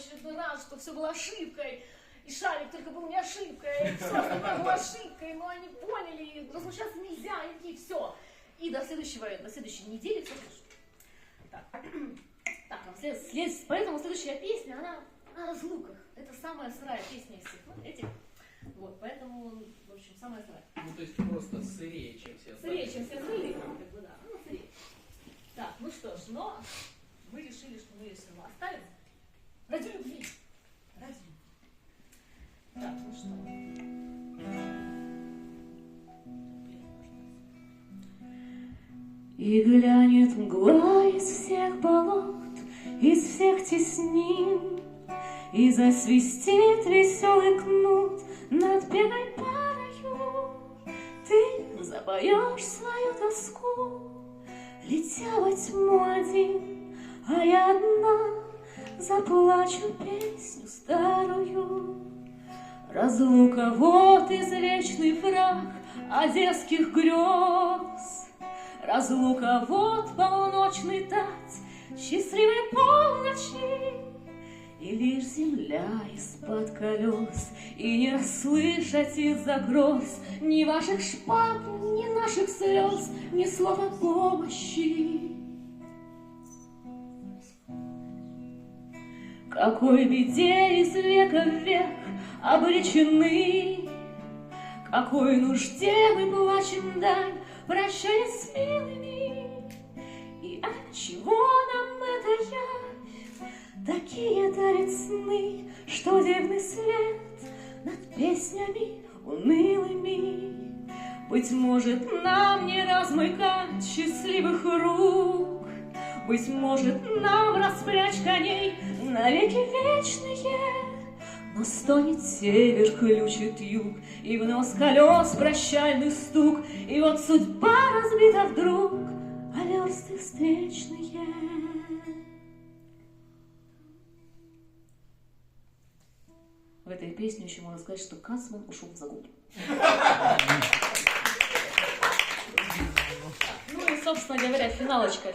очередной раз, что все было ошибкой, и шарик только был не ошибкой, и все остальное было ошибкой, но они поняли, возмущаться нельзя, и все. И до следующей недели все хорошо. Так, поэтому следующая песня, она о разлуках. Это самая сырая песня из всех этих. Вот, поэтому, в общем, самая сырая. Ну, то есть просто сырее, чем все остальные. Сырее, чем все остальные, как бы, да. Ну, сырее. Так, ну что ж, но мы решили, что мы ее все равно оставим. Ради любви. Ради любви. Так, ну что? И глянет мгла из всех болот, из всех теснин, и засвистит веселый кнут над белой парою. Ты запоешь свою тоску, летя во тьму один, а я одна заплачу песню старую. Разлука вот извечный враг одесских грез, разлука вот полночный тать счастливой полночи. И лишь земля из-под колес, и не расслышать из-за гроз ни ваших шпаг, ни наших слез, ни слова помощи. Какой беде из века в век обречены, какой нужде мы плачем дань, прощаясь с милыми. И отчего нам эта явь такие дарит сны, что дивный свет над песнями унылыми? Быть может, нам не размыкать счастливых рук, быть может, нам распрячь коней навеки вечные. Но стонет север, ключит юг, и в нос колес прощальный стук, и вот судьба разбита вдруг, а версты встречные. В этой песне еще можно сказать, что Кацман ушел в загул. Ну и, собственно говоря, финалочка.